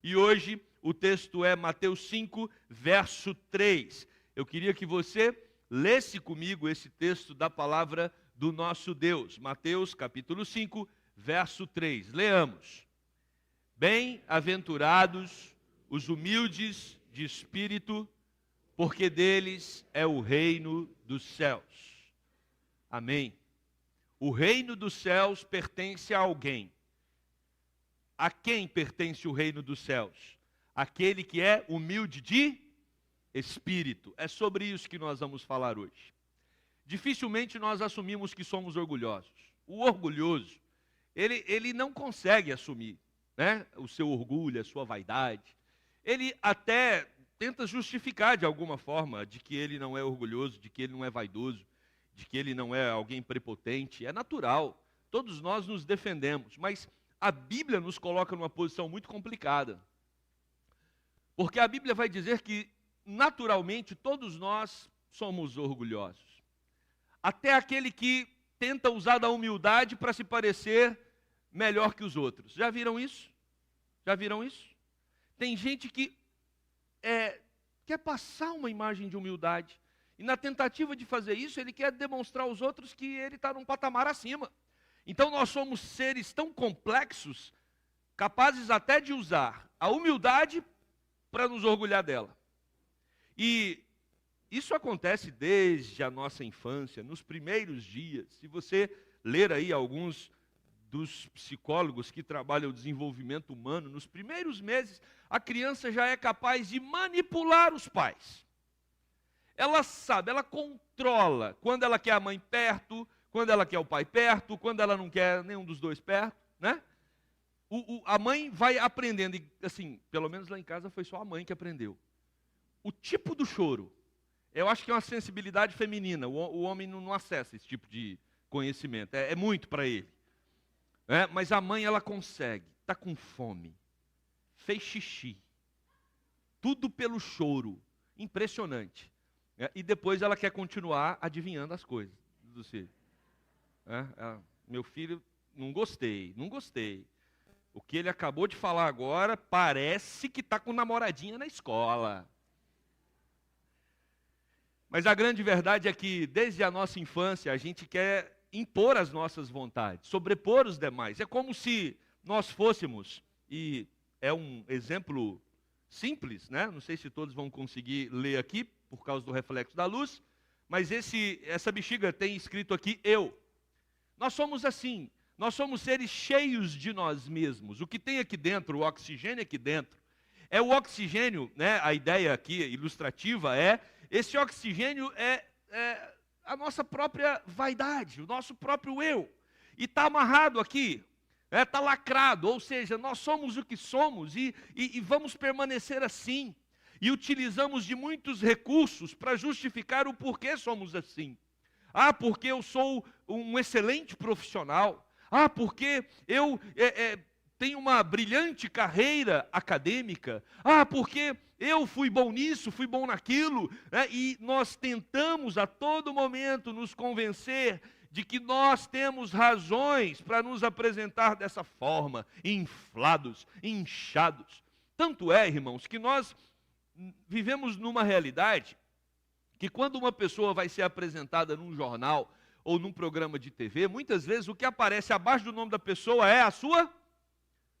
E hoje o texto é Mateus 5, verso 3. Eu queria que você lesse comigo esse texto da palavra do nosso Deus. Mateus capítulo 5, verso 3. Leamos. Bem-aventurados os humildes de espírito, porque deles é o reino dos céus. Amém. O reino dos céus pertence a alguém. A quem pertence o reino dos céus? Aquele que é humilde de espírito. É sobre isso que nós vamos falar hoje. Dificilmente nós assumimos que somos orgulhosos. O orgulhoso, ele não consegue assumir, né, o seu orgulho, a sua vaidade. Ele até tenta justificar de alguma forma de que ele não é orgulhoso, de que ele não é vaidoso, de que ele não é alguém prepotente. É natural. Todos nós nos defendemos, mas a Bíblia nos coloca numa posição muito complicada. Porque a Bíblia vai dizer que, naturalmente, todos nós somos orgulhosos. Até aquele que tenta usar da humildade para se parecer melhor que os outros. Já viram isso? Já viram isso? Tem gente que quer passar uma imagem de humildade. E na tentativa de fazer isso, ele quer demonstrar aos outros que ele está num patamar acima. Então nós somos seres tão complexos, capazes até de usar a humildade para nos orgulhar dela. E isso acontece desde a nossa infância, nos primeiros dias. Se você ler aí alguns dos psicólogos que trabalham o desenvolvimento humano, nos primeiros meses, a criança já é capaz de manipular os pais. Ela sabe, ela controla quando ela quer a mãe perto, quando ela quer o pai perto, quando ela não quer nenhum dos dois perto, né? A mãe vai aprendendo, e assim, pelo menos lá em casa foi só a mãe que aprendeu. O tipo do choro, eu acho que é uma sensibilidade feminina, o homem não acessa esse tipo de conhecimento, é muito para ele. Mas a mãe, ela consegue, está com fome, fez xixi, tudo pelo choro, impressionante. E depois ela quer continuar adivinhando as coisas do filho. Meu filho, não gostei. O que ele acabou de falar agora parece que está com namoradinha na escola. Mas a grande verdade é que desde a nossa infância a gente quer impor as nossas vontades, sobrepor os demais. É como se nós fôssemos, e é um exemplo simples, né? Não sei se todos vão conseguir ler aqui por causa do reflexo da luz, mas essa bexiga tem escrito aqui eu. Nós somos assim, nós somos seres cheios de nós mesmos. O que tem aqui dentro, o oxigênio aqui dentro, é o oxigênio, né? A ideia aqui ilustrativa esse oxigênio é a nossa própria vaidade, o nosso próprio eu. E está amarrado aqui, está lacrado, ou seja, nós somos o que somos e vamos permanecer assim. E utilizamos de muitos recursos para justificar o porquê somos assim. Porque eu sou um excelente profissional. Porque eu tenho uma brilhante carreira acadêmica. Porque eu fui bom nisso, fui bom naquilo. E nós tentamos a todo momento nos convencer de que nós temos razões para nos apresentar dessa forma, inflados, inchados. Tanto é, irmãos, que nós vivemos numa realidade que quando uma pessoa vai ser apresentada num jornal ou num programa de TV, muitas vezes o que aparece abaixo do nome da pessoa é a sua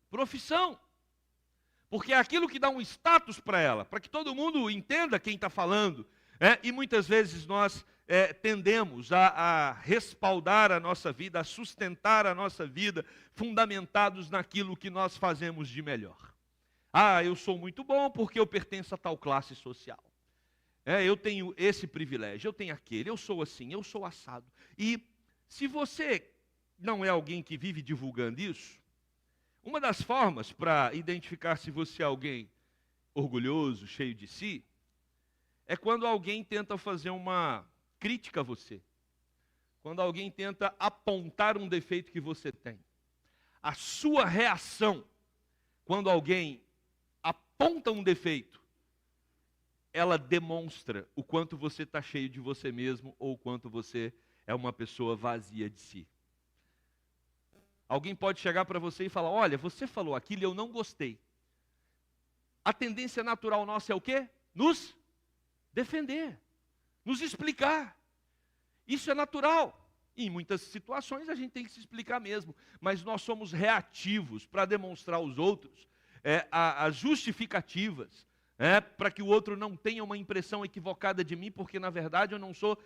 profissão. Porque é aquilo que dá um status para ela, para que todo mundo entenda quem está falando. E muitas vezes nós tendemos a respaldar a nossa vida, a sustentar a nossa vida, fundamentados naquilo que nós fazemos de melhor. Eu sou muito bom porque eu pertenço a tal classe social. Eu tenho esse privilégio, eu tenho aquele, eu sou assim, eu sou assado. E se você não é alguém que vive divulgando isso, uma das formas para identificar se você é alguém orgulhoso, cheio de si, é quando alguém tenta fazer uma crítica a você. Quando alguém tenta apontar um defeito que você tem. A sua reação, quando alguém aponta um defeito, ela demonstra o quanto você está cheio de você mesmo ou o quanto você é uma pessoa vazia de si. Alguém pode chegar para você e falar, olha, você falou aquilo e eu não gostei. a tendência natural nossa é o quê? Nos defender, nos explicar. Isso é natural. Em muitas situações a gente tem que se explicar mesmo, mas nós somos reativos para demonstrar aos outros as justificativas, para que o outro não tenha uma impressão equivocada de mim, porque na verdade eu não sou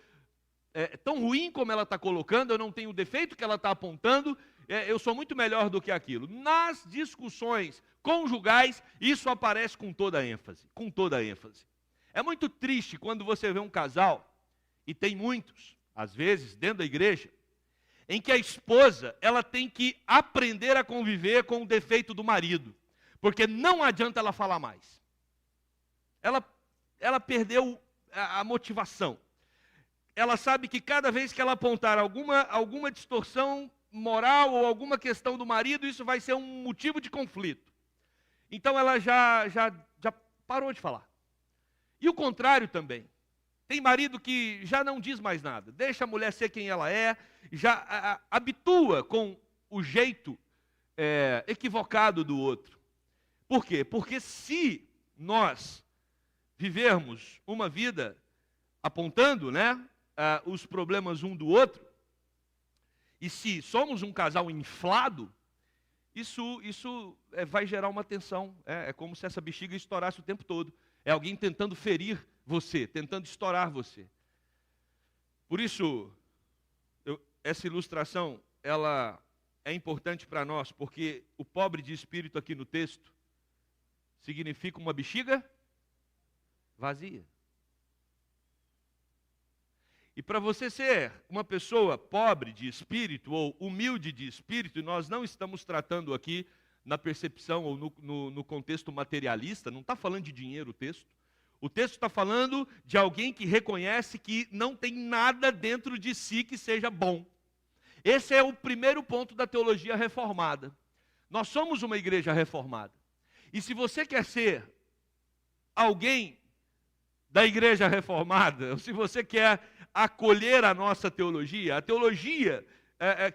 tão ruim como ela está colocando, eu não tenho o defeito que ela está apontando, eu sou muito melhor do que aquilo. Nas discussões conjugais, isso aparece com toda a ênfase, com toda a ênfase. É muito triste quando você vê um casal, e tem muitos, às vezes, dentro da igreja, em que a esposa, ela tem que aprender a conviver com o defeito do marido, porque não adianta ela falar mais. Ela perdeu a motivação. Ela sabe que cada vez que ela apontar alguma distorção moral ou alguma questão do marido, isso vai ser um motivo de conflito. Então ela já parou de falar. E o contrário também. Tem marido que já não diz mais nada, deixa a mulher ser quem ela é, já habitua com o jeito equivocado do outro. Por quê? Porque se nós vivermos uma vida apontando, os problemas um do outro, e se somos um casal inflado, isso vai gerar uma tensão. É como se essa bexiga estourasse o tempo todo. É alguém tentando ferir você, tentando estourar você. Por isso, essa ilustração, ela é importante para nós, porque o pobre de espírito aqui no texto significa uma bexiga vazia. E para você ser uma pessoa pobre de espírito ou humilde de espírito, e nós não estamos tratando aqui na percepção ou no contexto materialista, não está falando de dinheiro o texto. O texto está falando de alguém que reconhece que não tem nada dentro de si que seja bom. Esse é o primeiro ponto da teologia reformada. Nós somos uma igreja reformada. E se você quer ser alguém da igreja reformada, ou se você quer acolher a nossa teologia, a teologia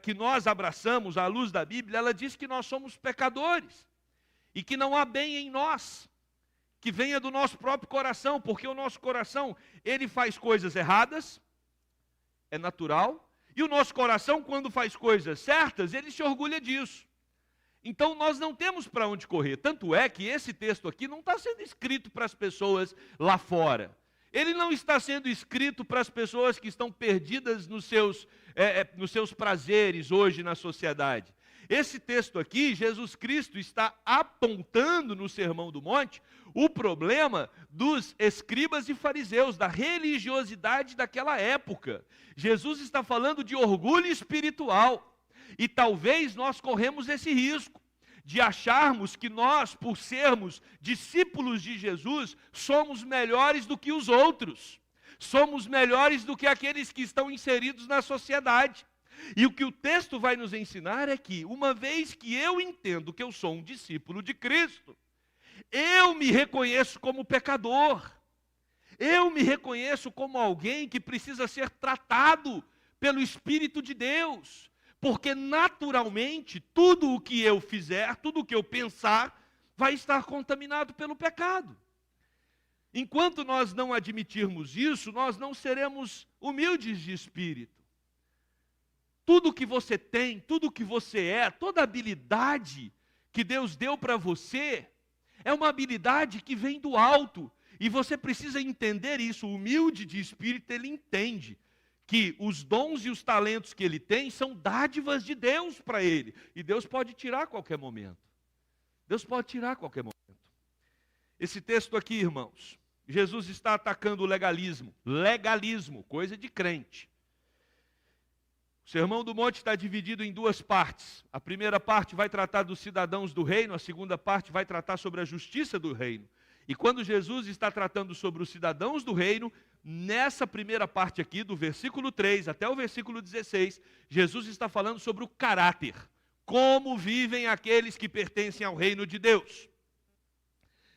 que nós abraçamos à luz da Bíblia, ela diz que nós somos pecadores e que não há bem em nós que venha do nosso próprio coração, porque o nosso coração, ele faz coisas erradas, é natural, e o nosso coração, quando faz coisas certas, ele se orgulha disso. Então nós não temos para onde correr, tanto é que esse texto aqui não está sendo escrito para as pessoas lá fora. Ele não está sendo escrito para as pessoas que estão perdidas nos seus prazeres hoje na sociedade. Esse texto aqui, Jesus Cristo está apontando no Sermão do Monte o problema dos escribas e fariseus, da religiosidade daquela época. Jesus está falando de orgulho espiritual. E talvez nós corremos esse risco de acharmos que nós, por sermos discípulos de Jesus, somos melhores do que os outros. Somos melhores do que aqueles que estão inseridos na sociedade. E o que o texto vai nos ensinar é que, uma vez que eu entendo que eu sou um discípulo de Cristo, eu me reconheço como pecador. Eu me reconheço como alguém que precisa ser tratado pelo Espírito de Deus. Porque naturalmente, tudo o que eu fizer, tudo o que eu pensar, vai estar contaminado pelo pecado. Enquanto nós não admitirmos isso, nós não seremos humildes de espírito. Tudo que você tem, tudo que você é, toda habilidade que Deus deu para você, é uma habilidade que vem do alto. E você precisa entender isso. O humilde de espírito, ele entende que os dons e os talentos que ele tem são dádivas de Deus para ele. E Deus pode tirar a qualquer momento. Deus pode tirar a qualquer momento. Esse texto aqui, irmãos, Jesus está atacando o legalismo. Legalismo, coisa de crente. O Sermão do Monte está dividido em duas partes. A primeira parte vai tratar dos cidadãos do reino, a segunda parte vai tratar sobre a justiça do reino. E quando Jesus está tratando sobre os cidadãos do reino, nessa primeira parte aqui, do versículo 3 até o versículo 16, Jesus está falando sobre o caráter. Como vivem aqueles que pertencem ao reino de Deus.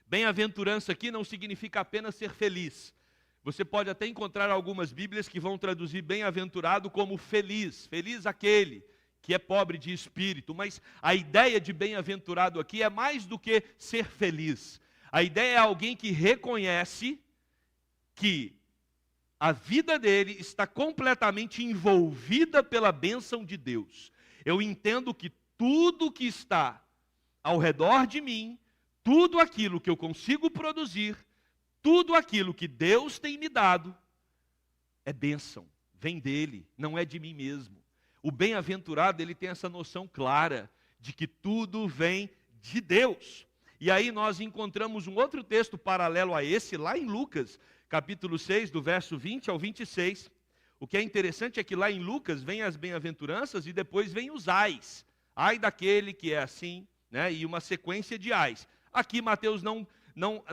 Bem-aventurança aqui não significa apenas ser feliz. Você pode até encontrar algumas Bíblias que vão traduzir bem-aventurado como feliz. Feliz aquele que é pobre de espírito. Mas a ideia de bem-aventurado aqui é mais do que ser feliz. A ideia é alguém que reconhece que a vida dele está completamente envolvida pela bênção de Deus. Eu entendo que tudo que está ao redor de mim, tudo aquilo que eu consigo produzir, tudo aquilo que Deus tem me dado, é bênção, vem dele, não é de mim mesmo. O bem-aventurado, ele tem essa noção clara de que tudo vem de Deus. E aí nós encontramos um outro texto paralelo a esse, lá em Lucas, capítulo 6, do verso 20 ao 26. O que é interessante é que lá em Lucas vem as bem-aventuranças e depois vem os ais. Ai daquele que é assim, né? E uma sequência de ais. Aqui Mateus não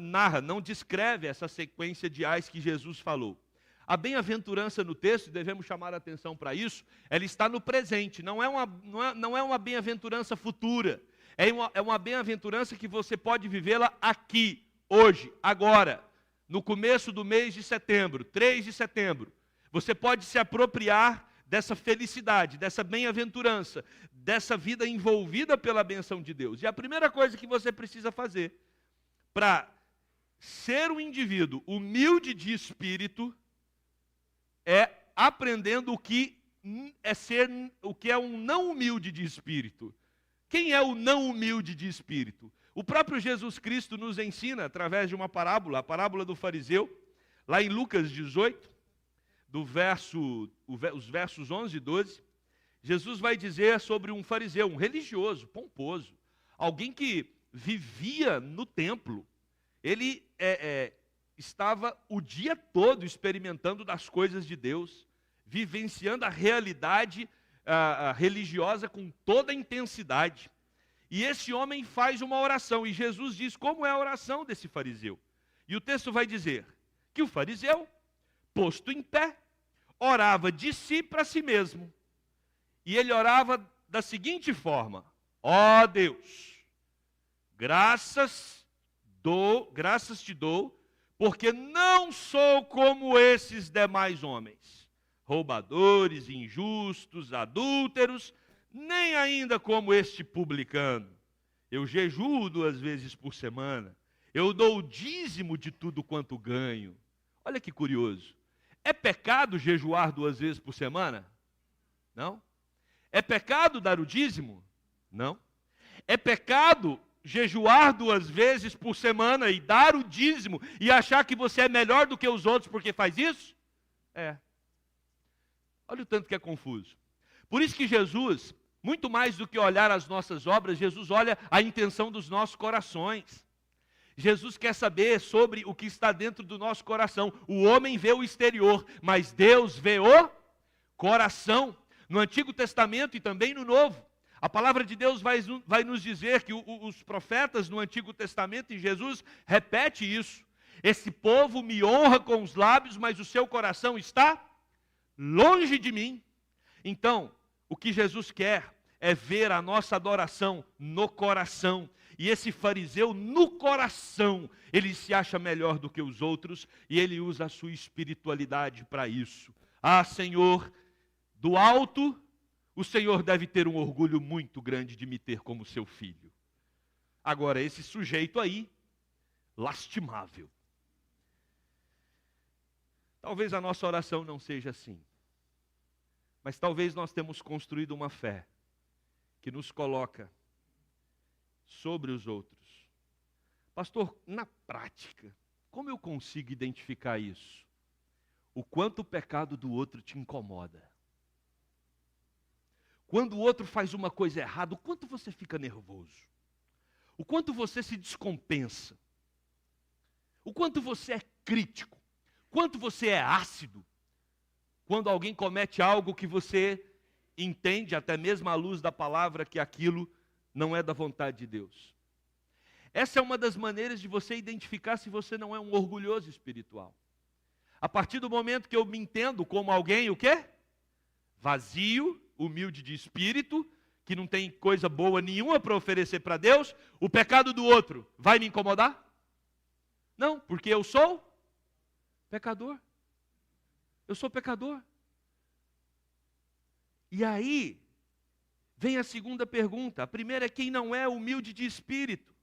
narra, não descreve essa sequência de ais que Jesus falou. A bem-aventurança no texto, devemos chamar a atenção para isso, ela está no presente, não é uma bem-aventurança futura. É uma bem-aventurança que você pode vivê-la aqui, hoje, agora, no começo do mês de setembro, 3 de setembro. Você pode se apropriar dessa felicidade, dessa bem-aventurança, dessa vida envolvida pela bênção de Deus. E a primeira coisa que você precisa fazer para ser um indivíduo humilde de espírito é aprendendo o que é um não humilde de espírito. Quem é o não humilde de espírito? O próprio Jesus Cristo nos ensina através de uma parábola, a parábola do fariseu, lá em Lucas 18, os versos 11 e 12, Jesus vai dizer sobre um fariseu, um religioso, pomposo, alguém que vivia no templo. Ele estava o dia todo experimentando das coisas de Deus, vivenciando a realidade religiosa com toda a intensidade. E esse homem faz uma oração, e Jesus diz como é a oração desse fariseu. E o texto vai dizer que o fariseu, posto em pé, orava de si para si mesmo. E ele orava da seguinte forma: ó Deus, graças te dou, porque não sou como esses demais homens, roubadores, injustos, adúlteros, nem ainda como este publicano. Eu jejuo 2 vezes por semana, eu dou o dízimo de tudo quanto ganho. Olha que curioso. É pecado jejuar 2 vezes por semana? Não. É pecado dar o dízimo? Não. É pecado jejuar 2 vezes por semana e dar o dízimo e achar que você é melhor do que os outros porque faz isso? É. Olha o tanto que é confuso. Por isso que Jesus, muito mais do que olhar as nossas obras, Jesus olha a intenção dos nossos corações. Jesus quer saber sobre o que está dentro do nosso coração. O homem vê o exterior, mas Deus vê o coração. No Antigo Testamento e também no Novo, a palavra de Deus vai nos dizer que os profetas no Antigo Testamento, e Jesus repete isso: esse povo me honra com os lábios, mas o seu coração está longe de mim. Então, o que Jesus quer é ver a nossa adoração no coração. E esse fariseu, no coração, ele se acha melhor do que os outros e ele usa a sua espiritualidade para isso. Ah, Senhor, do alto, o Senhor deve ter um orgulho muito grande de me ter como seu filho. Agora, esse sujeito aí, lastimável. Talvez a nossa oração não seja assim. Mas talvez nós temos construído uma fé que nos coloca sobre os outros. Pastor, na prática, como eu consigo identificar isso? O quanto o pecado do outro te incomoda. Quando o outro faz uma coisa errada, o quanto você fica nervoso. O quanto você se descompensa. O quanto você é crítico. Quanto você é ácido. Quando alguém comete algo que você entende, até mesmo à luz da palavra, que aquilo não é da vontade de Deus. Essa é uma das maneiras de você identificar se você não é um orgulhoso espiritual. A partir do momento que eu me entendo como alguém, o quê? Vazio, humilde de espírito, que não tem coisa boa nenhuma para oferecer para Deus, o pecado do outro vai me incomodar? Não, porque eu sou pecador. Eu sou pecador. E aí, vem a segunda pergunta. A primeira é quem não é humilde de espírito.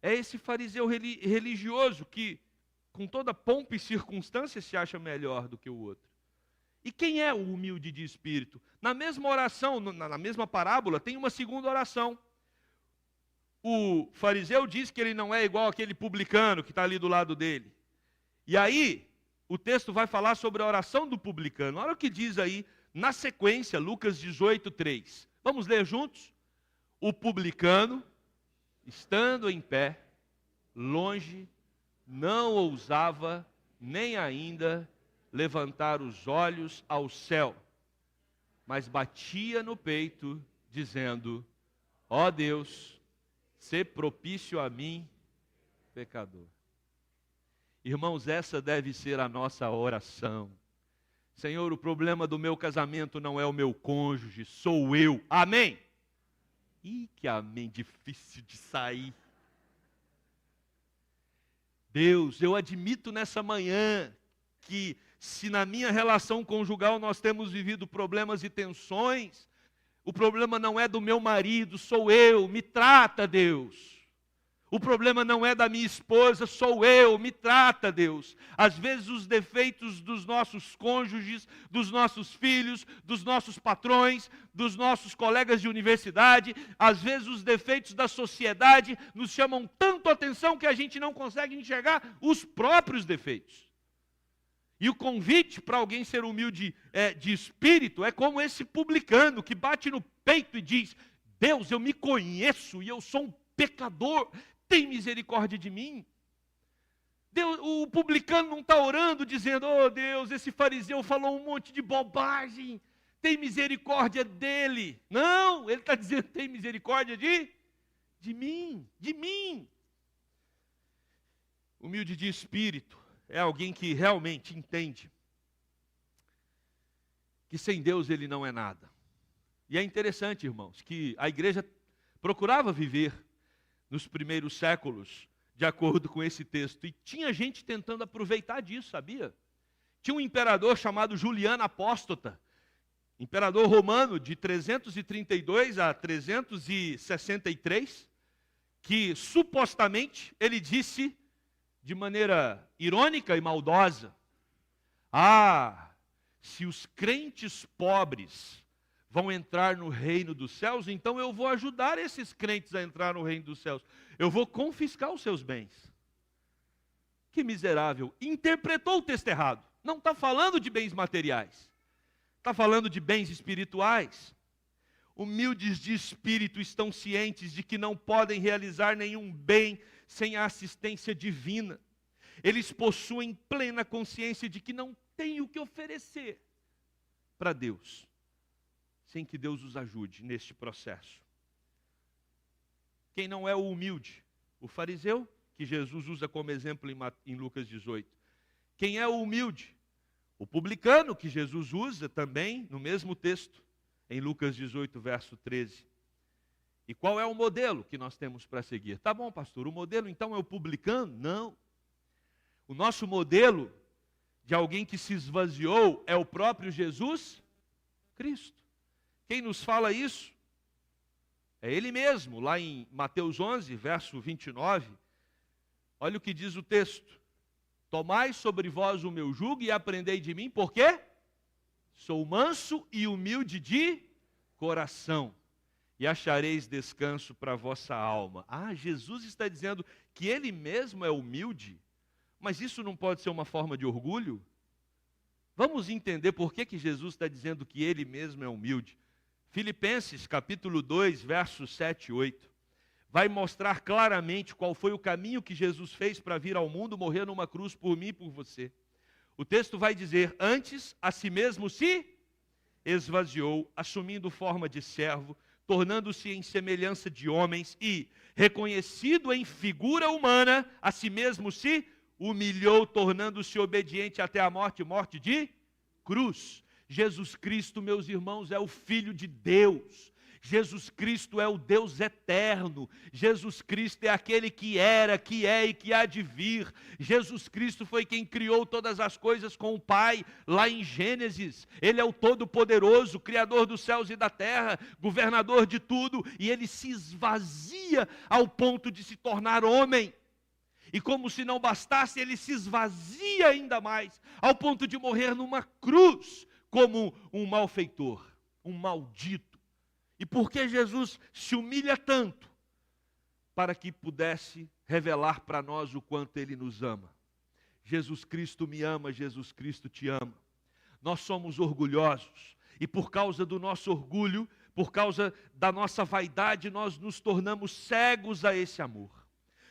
é esse fariseu religioso que, com toda pompa e circunstância, se acha melhor do que o outro. E quem é o humilde de espírito? Na mesma oração, na mesma parábola, tem uma segunda oração. O fariseu diz que ele não é igual aquele publicano que está ali do lado dele. E aí, o texto vai falar sobre a oração do publicano. Olha o que diz aí, na sequência, Lucas 18:3. Vamos ler juntos? O publicano, estando em pé, longe, não ousava nem ainda levantar os olhos ao céu, mas batia no peito, dizendo: ó Deus, sê propício a mim, pecador. Irmãos, essa deve ser a nossa oração. Senhor, o problema do meu casamento não é o meu cônjuge, sou eu. Amém? Ih, que amém difícil de sair. Deus, eu admito nessa manhã que se na minha relação conjugal nós temos vivido problemas e tensões, o problema não é do meu marido, sou eu, me trata, Deus. O problema não é da minha esposa, sou eu, me trata, Deus. Às vezes os defeitos dos nossos cônjuges, dos nossos filhos, dos nossos patrões, dos nossos colegas de universidade, às vezes os defeitos da sociedade nos chamam tanto a atenção que a gente não consegue enxergar os próprios defeitos. E o convite para alguém ser humilde de espírito é como esse publicano que bate no peito e diz: Deus, eu me conheço e eu sou um pecador, tem misericórdia de mim. Deus, o publicano não está orando dizendo: oh Deus, esse fariseu falou um monte de bobagem, tem misericórdia dele. Não, ele está dizendo: tem misericórdia de mim, de mim. Humilde de espírito é alguém que realmente entende que sem Deus ele não é nada. E é interessante, irmãos, que a igreja procurava viver nos primeiros séculos de acordo com esse texto. E tinha gente tentando aproveitar disso, sabia? Tinha um imperador chamado Juliano Apóstata, imperador romano de 332 a 363, que supostamente ele disse de maneira irônica e maldosa: ah, se os crentes pobres vão entrar no reino dos céus, então eu vou ajudar esses crentes a entrar no reino dos céus. Eu vou confiscar os seus bens. Que miserável. Interpretou o texto errado. Não está falando de bens materiais. Está falando de bens espirituais. Humildes de espírito estão cientes de que não podem realizar nenhum bem sem a assistência divina. Eles possuem plena consciência de que não têm o que oferecer para Deus, sem que Deus os ajude neste processo. Quem não é o humilde? O fariseu, que Jesus usa como exemplo em Lucas 18. Quem é o humilde? O publicano, que Jesus usa também no mesmo texto, em Lucas 18, verso 13. E qual é o modelo que nós temos para seguir? Tá bom, pastor, o modelo então é o publicano? Não. O nosso modelo de alguém que se esvaziou é o próprio Jesus Cristo. Quem nos fala isso é Ele mesmo, lá em Mateus 11, verso 29. Olha o que diz o texto: tomai sobre vós o meu jugo e aprendei de mim, porque sou manso e humilde de coração, e achareis descanso para a vossa alma. Ah, Jesus está dizendo que Ele mesmo é humilde, mas isso não pode ser uma forma de orgulho? Vamos entender por que Jesus está dizendo que Ele mesmo é humilde. Filipenses capítulo 2, versos 7 e 8, vai mostrar claramente qual foi o caminho que Jesus fez para vir ao mundo, morrer numa cruz por mim e por você. O texto vai dizer: antes a si mesmo se esvaziou, assumindo forma de servo, tornando-se em semelhança de homens e, reconhecido em figura humana, a si mesmo se humilhou, tornando-se obediente até a morte, morte de cruz. Jesus Cristo, meus irmãos, é o Filho de Deus. Jesus Cristo é o Deus eterno. Jesus Cristo é aquele que era, que é e que há de vir. Jesus Cristo foi quem criou todas as coisas com o Pai, lá em Gênesis. Ele é o Todo-Poderoso, Criador dos céus e da terra, governador de tudo, e ele se esvazia ao ponto de se tornar homem. E como se não bastasse, ele se esvazia ainda mais, ao ponto de morrer numa cruz, como um malfeitor, um maldito. E por que Jesus se humilha tanto? Para que pudesse revelar para nós o quanto ele nos ama. Jesus Cristo me ama, Jesus Cristo te ama. Nós somos orgulhosos, e por causa do nosso orgulho, por causa da nossa vaidade, nós nos tornamos cegos a esse amor.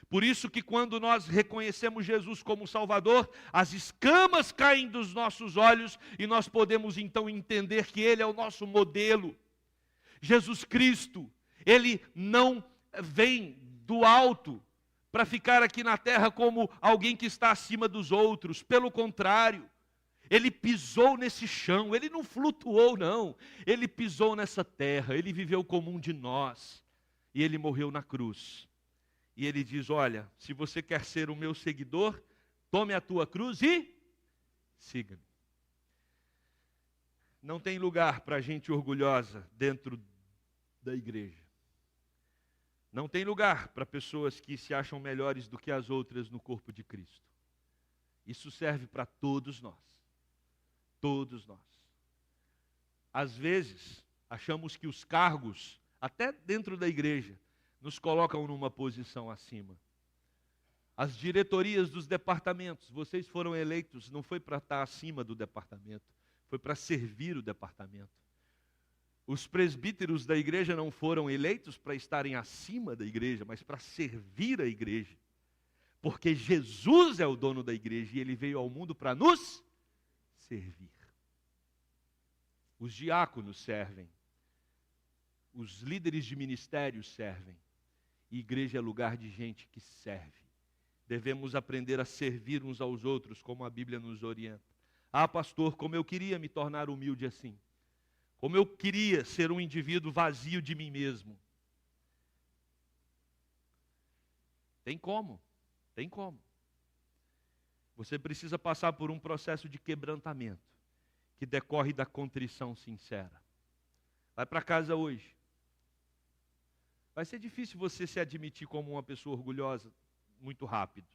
Por isso que quando nós reconhecemos Jesus como Salvador, as escamas caem dos nossos olhos e nós podemos então entender que Ele é o nosso modelo. Jesus Cristo, Ele não vem do alto para ficar aqui na terra como alguém que está acima dos outros. Pelo contrário, Ele pisou nesse chão, Ele não flutuou não. Ele pisou nessa terra, Ele viveu como um de nós e Ele morreu na cruz. E ele diz, olha, se você quer ser o meu seguidor, tome a tua cruz e siga-me. Não tem lugar para gente orgulhosa dentro da igreja. Não tem lugar para pessoas que se acham melhores do que as outras no corpo de Cristo. Isso serve para todos nós. Todos nós. Às vezes, achamos que os cargos, até dentro da igreja, nos colocam numa posição acima. As diretorias dos departamentos, vocês foram eleitos, não foi para estar acima do departamento, foi para servir o departamento. Os presbíteros da igreja não foram eleitos para estarem acima da igreja, mas para servir a igreja. Porque Jesus é o dono da igreja e Ele veio ao mundo para nos servir. Os diáconos servem. Os líderes de ministério servem. E igreja é lugar de gente que serve. Devemos aprender a servir uns aos outros, como a Bíblia nos orienta. Ah, pastor, como eu queria me tornar humilde assim. Como eu queria ser um indivíduo vazio de mim mesmo. Tem como, tem como. Você precisa passar por um processo de quebrantamento, que decorre da contrição sincera. Vai para casa hoje. Vai ser difícil você se admitir como uma pessoa orgulhosa muito rápido.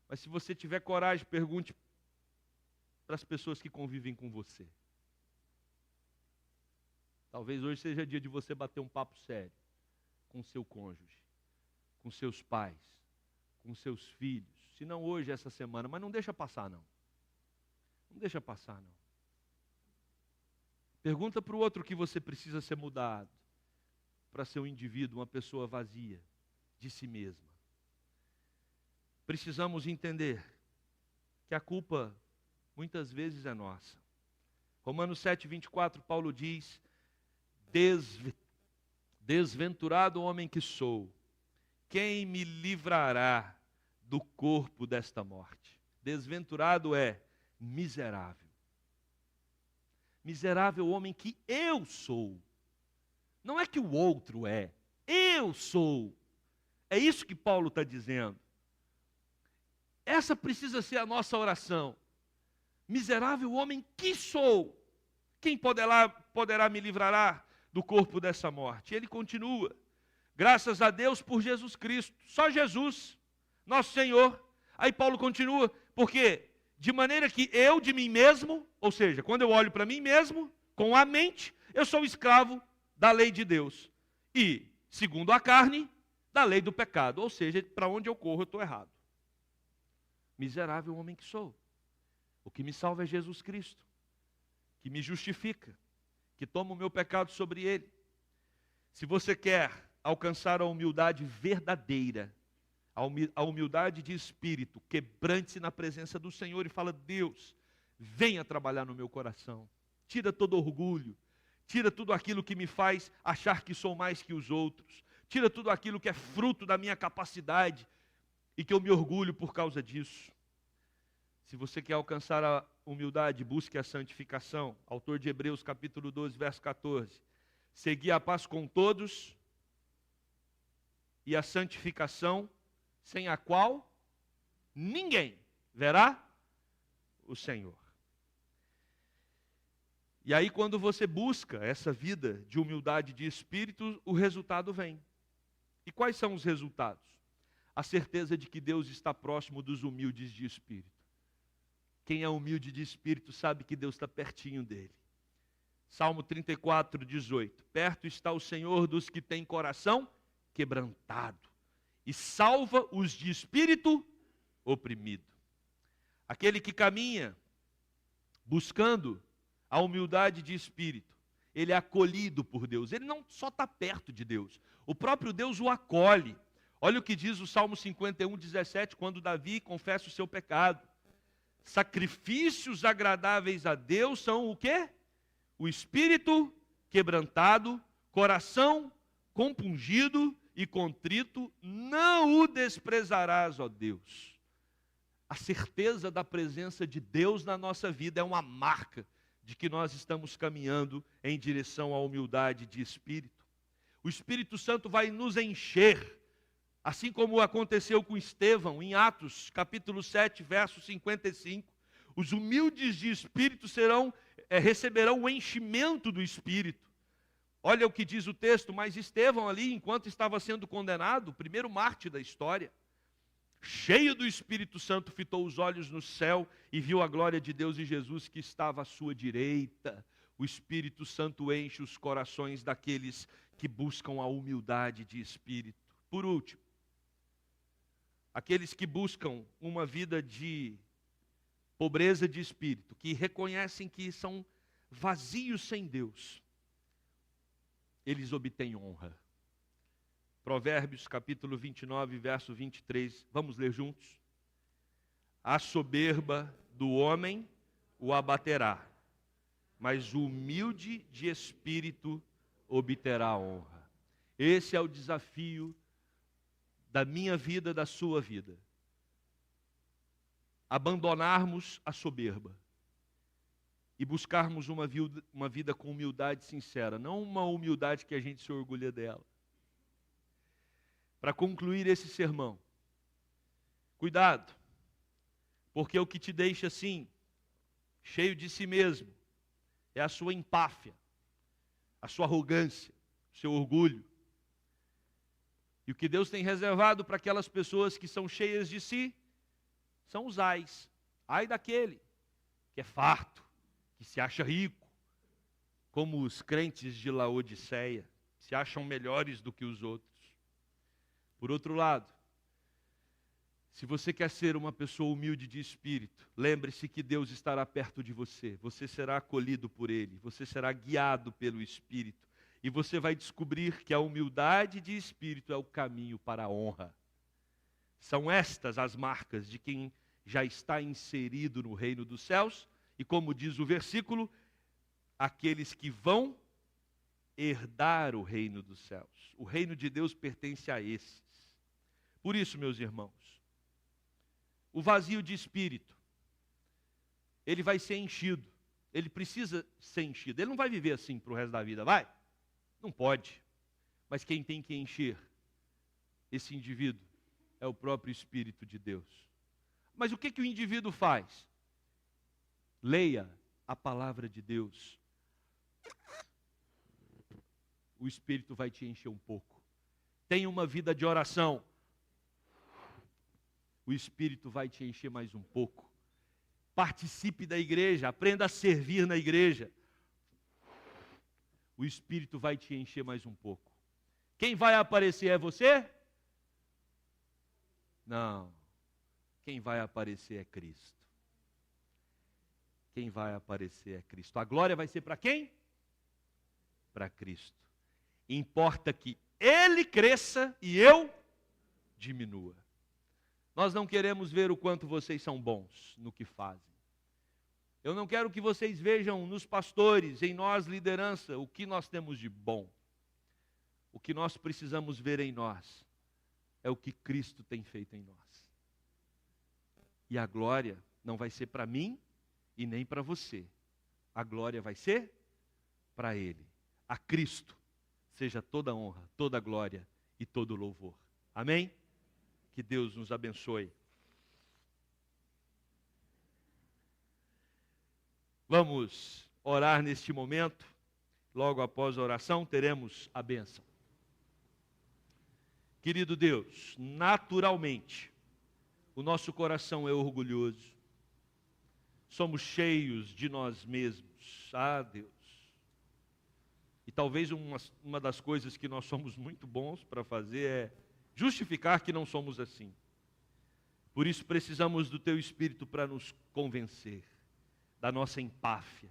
Mas se você tiver coragem, pergunte para as pessoas que convivem com você. Talvez hoje seja dia de você bater um papo sério com seu cônjuge, com seus pais, com seus filhos. Se não hoje, essa semana, mas não deixa passar não. Não deixa passar não. Pergunta para o outro que você precisa ser mudado para ser um indivíduo, uma pessoa vazia de si mesma. Precisamos entender que a culpa muitas vezes é nossa. Romanos 7:24, Paulo diz, desventurado homem que sou, quem me livrará do corpo desta morte? Desventurado é miserável. Miserável homem que eu sou. Não é que o outro é, eu sou. É isso que Paulo está dizendo. Essa precisa ser a nossa oração. Miserável homem que sou. Quem poderá me livrar do corpo dessa morte? Ele continua. Graças a Deus por Jesus Cristo. Só Jesus, nosso Senhor. Aí Paulo continua. Por quê? De maneira que eu de mim mesmo, ou seja, quando eu olho para mim mesmo, com a mente, eu sou escravo da lei de Deus. E, segundo a carne, da lei do pecado. Ou seja, para onde eu corro eu estou errado. Miserável homem que sou. O que me salva é Jesus Cristo, que me justifica, que toma o meu pecado sobre ele. Se você quer alcançar a humildade verdadeira, a humildade de espírito, quebrante-se na presença do Senhor e fala, Deus, venha trabalhar no meu coração. Tira todo orgulho, tira tudo aquilo que me faz achar que sou mais que os outros. Tira tudo aquilo que é fruto da minha capacidade e que eu me orgulho por causa disso. Se você quer alcançar a humildade, busque a santificação. Autor de Hebreus capítulo 12, verso 14. Segui a paz com todos e a santificação, sem a qual ninguém verá o Senhor. E aí, quando você busca essa vida de humildade de espírito, o resultado vem. E quais são os resultados? A certeza de que Deus está próximo dos humildes de espírito. Quem é humilde de espírito sabe que Deus está pertinho dele. Salmo 34, 18. Perto está o Senhor dos que têm coração quebrantado e salva os de espírito oprimido. Aquele que caminha buscando a humildade de espírito, ele é acolhido por Deus. Ele não só está perto de Deus, o próprio Deus o acolhe. Olha o que diz o Salmo 51, 17, quando Davi confessa o seu pecado. Sacrifícios agradáveis a Deus são o quê? O espírito quebrantado, coração compungido e contrito, não o desprezarás, ó Deus. A certeza da presença de Deus na nossa vida é uma marca de que nós estamos caminhando em direção à humildade de espírito. O Espírito Santo vai nos encher, assim como aconteceu com Estevão, em Atos, capítulo 7, verso 55. Os humildes de espírito receberão o enchimento do Espírito. Olha o que diz o texto, mas Estevão ali, enquanto estava sendo condenado, o primeiro mártir da história, cheio do Espírito Santo, fitou os olhos no céu e viu a glória de Deus e Jesus que estava à sua direita. O Espírito Santo enche os corações daqueles que buscam a humildade de espírito. Por último, aqueles que buscam uma vida de pobreza de espírito, que reconhecem que são vazios sem Deus, eles obtêm honra. Provérbios capítulo 29, verso 23, vamos ler juntos? A soberba do homem o abaterá, mas o humilde de espírito obterá honra. Esse é o desafio da minha vida, da sua vida. Abandonarmos a soberba e buscarmos uma vida com humildade sincera, não uma humildade que a gente se orgulha dela. Para concluir esse sermão, cuidado, porque o que te deixa assim, cheio de si mesmo, é a sua empáfia, a sua arrogância, o seu orgulho. E o que Deus tem reservado para aquelas pessoas que são cheias de si, são os ais. Ai daquele que é farto, que se acha rico, como os crentes de Laodiceia, se acham melhores do que os outros. Por outro lado, se você quer ser uma pessoa humilde de espírito, lembre-se que Deus estará perto de você. Você será acolhido por Ele, você será guiado pelo Espírito. E você vai descobrir que a humildade de espírito é o caminho para a honra. São estas as marcas de quem já está inserido no reino dos céus. E como diz o versículo, aqueles que vão herdar o reino dos céus. O reino de Deus pertence a esses. Por isso, meus irmãos, o vazio de espírito, ele vai ser enchido. Ele precisa ser enchido. Ele não vai viver assim para o resto da vida, vai? Não pode. Mas quem tem que encher esse indivíduo é o próprio Espírito de Deus. Mas o que o indivíduo faz? Leia a palavra de Deus. O Espírito vai te encher um pouco. Tenha uma vida de oração. O Espírito vai te encher mais um pouco. Participe da igreja, aprenda a servir na igreja. O Espírito vai te encher mais um pouco. Quem vai aparecer é você? Não. Quem vai aparecer é Cristo. Quem vai aparecer é Cristo. A glória vai ser para quem? Para Cristo. Importa que Ele cresça e eu diminua. Nós não queremos ver o quanto vocês são bons no que fazem. Eu não quero que vocês vejam nos pastores, em nós, liderança, o que nós temos de bom. O que nós precisamos ver em nós é o que Cristo tem feito em nós. E a glória não vai ser para mim e nem para você. A glória vai ser para Ele, a Cristo, seja toda honra, toda glória e todo louvor. Amém? Que Deus nos abençoe. Vamos orar neste momento. Logo após a oração, teremos a bênção. Querido Deus, naturalmente, o nosso coração é orgulhoso. Somos cheios de nós mesmos. Ah, Deus. E talvez uma das coisas que nós somos muito bons para fazer é justificar que não somos assim. Por isso precisamos do Teu Espírito para nos convencer da nossa empáfia,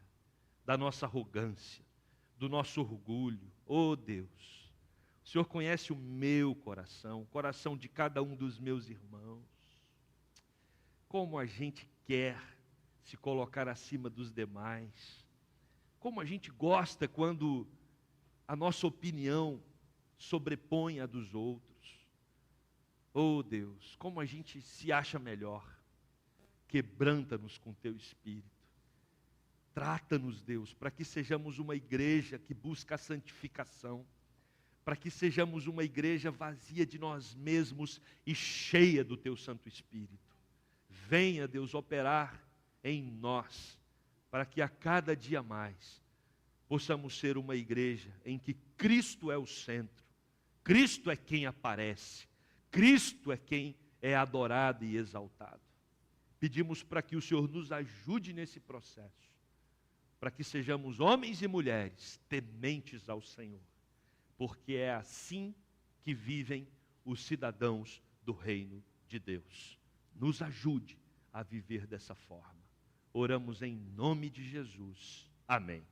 da nossa arrogância, do nosso orgulho. Oh Deus, o Senhor conhece o meu coração, o coração de cada um dos meus irmãos. Como a gente quer se colocar acima dos demais. Como a gente gosta quando a nossa opinião sobrepõe a dos outros. Oh Deus, como a gente se acha melhor. Quebranta-nos com Teu Espírito. Trata-nos, Deus, para que sejamos uma igreja que busca a santificação, para que sejamos uma igreja vazia de nós mesmos e cheia do Teu Santo Espírito. Venha, Deus, operar em nós, para que a cada dia mais possamos ser uma igreja em que Cristo é o centro, Cristo é quem aparece, Cristo é quem é adorado e exaltado. Pedimos para que o Senhor nos ajude nesse processo, para que sejamos homens e mulheres tementes ao Senhor, porque é assim que vivem os cidadãos do reino de Deus. Nos ajude a viver dessa forma. Oramos em nome de Jesus. Amém.